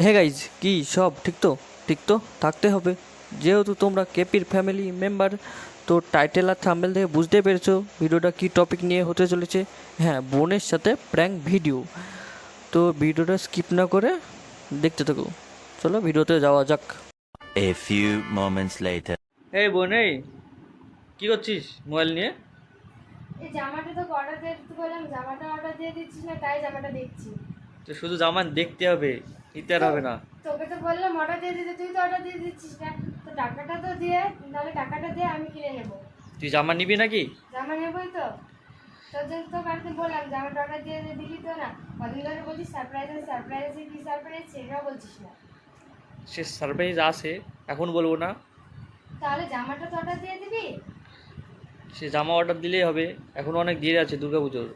Hey guys, কি সব ঠিক তো থাকতে হবে, যেহেতু তোমরা কেপির ফ্যামিলি মেম্বার। তো টাইটেল আর থাম্বনেল থেকে বুঝতে পেরেছো ভিডিওটা কি টপিক নিয়ে হতে চলেছে। হ্যাঁ, বোনের সাথে প্র্যাঙ্ক ভিডিও। তো ভিডিওটা স্কিপ না করে দেখতে থাকো। চলো ভিডিওতে যাওয়া যাক। A few moments later. এই বোন, এই কি করছিস মোবাইল নিয়ে? এই জামাটা তো অর্ডার দিয়ে দিতে বললাম, জামাটা অর্ডার দিয়ে দিচ্ছিস না, তাই জামাটা দেখছি। তো শুধু জামান দেখতে হবে, নিতে আর হবে না। তোকে তো বললাম অর্ডার দিয়ে দিতে, তুই তো অর্ডার দিয়ে দিচ্ছিস না। তো টাকাটা তো দিয়ে, নাহলে টাকাটা দিয়ে আমি কিনে নেবো। তুই জামা নিবি নাকি? জামা নেবই তো। তোর জন্য তো কালকে বললাম জামাটা অর্ডার দিয়ে দিলি তো না। কদিন ধরে বলছিস সারপ্রাইজ আছে, সারপ্রাইজ আছে, কি সারপ্রাইজ সেটাও বলছিস না। সে সারপ্রাইজ আছে, এখন বলবো না। তাহলে জামাটা তো অর্ডার দিয়ে দিবি। সে জামা অর্ডার দিলেই হবে, এখন অনেক দেরি আছে দুর্গাপুজোর।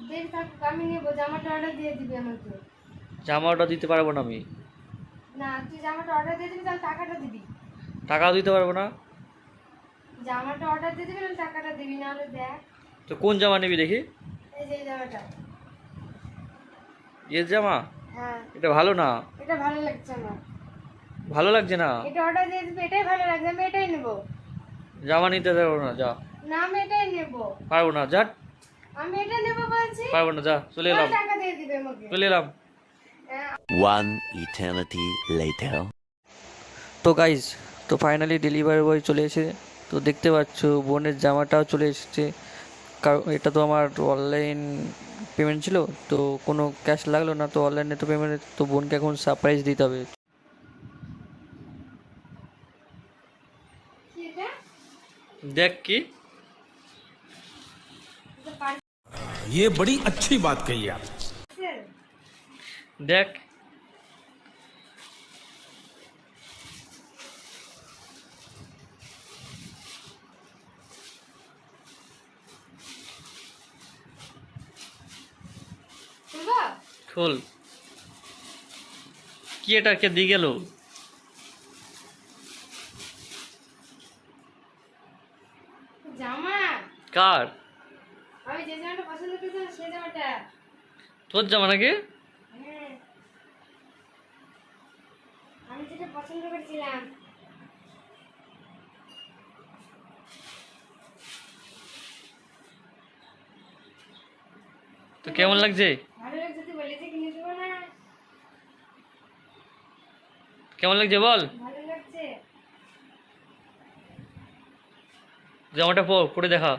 দেরি থাকুক, আমি নেবো, জামাটা অর্ডার দিয়ে দিবি আমাকে। জামা অর্ডার দিতে পারবো না আমি। না, তুই জামাটা অর্ডার দিয়ে দিবি, তাহলে টাকাটা দিবি। টাকাও দিতে পারবো না। জামাটা অর্ডার দিয়ে দিবি, তাহলে টাকাটা দিবি, নাহলে দেখ। তো কোন জামা নিবি দেখি? এই যে এই জামাটা। এর জামা? হ্যাঁ, এটা ভালো না। এটা ভালো লাগছে আমার। ভালো লাগছে না। এটা অর্ডার দিয়ে দিবি, এটাই ভালো লাগছে, আমি এটাই নেবো। জামা নিতে পারবো না, যা। না, আমি এটাই নেবো। পারবো না, যা। আমি এটা নেবো বলছি। পারবো না, যা, চলে এলাম। টাকা দিয়ে দিবে আমাকে। চলে এলাম। হ্যাঁ। One eternity later. তো গাইজ, তো ফাইনালি ডেলিভারি বয় চলে এসে, তো দেখতে পাচ্ছ বোনের জামাটাও চলে এসেছে। কারণ এটা তো আমার অনলাইন পেমেন্ট ছিল, তো কোনো ক্যাশ লাগলো না, তো অনলাইনে তো পেমেন্ট, তো বোনকে এখন সারপ্রাইজ দিতে হবে। কি এটা? দেখ কি। এটা parcel। ये बड़ी अच्छी बात कही आप। দেখ। খুলবো? খোল। কি এটা কে দিয়ে গেল? জামা। কার? আমি যে জামাটা পছন্দ করেছিলাম সেই জামাটা। তোর জামা নাকি? হ্যাঁ, আমি যেটা পছন্দ করেছিলাম। তো কেমন লাগছে? ভালো লাগছে, তুই বলেছি কিনে দেবো না। কেমন লাগছে বল? ভালো লাগছে। জামাটা পরে দেখা।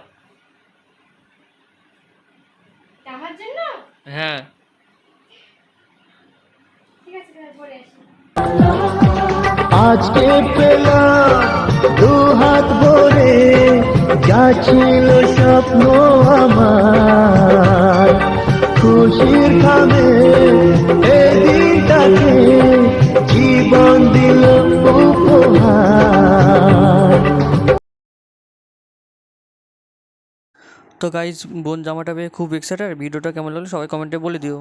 এটা আমার জন্য? হ্যাঁ। ঠিক আছে, তাহলে পরে আসি। আজকে পেলাম দু হাত ভরে, যা ছিল স্বপ্ন আমার, খুশির খাবে এই দিনটাকে জীবন দিল উপহার। তো গাইজ, বোন জামাটা পেয়ে খুব এক্সাইটেড। ভিডিওটা কেমন লাগলো সবাই কমেন্টে বলে দিও।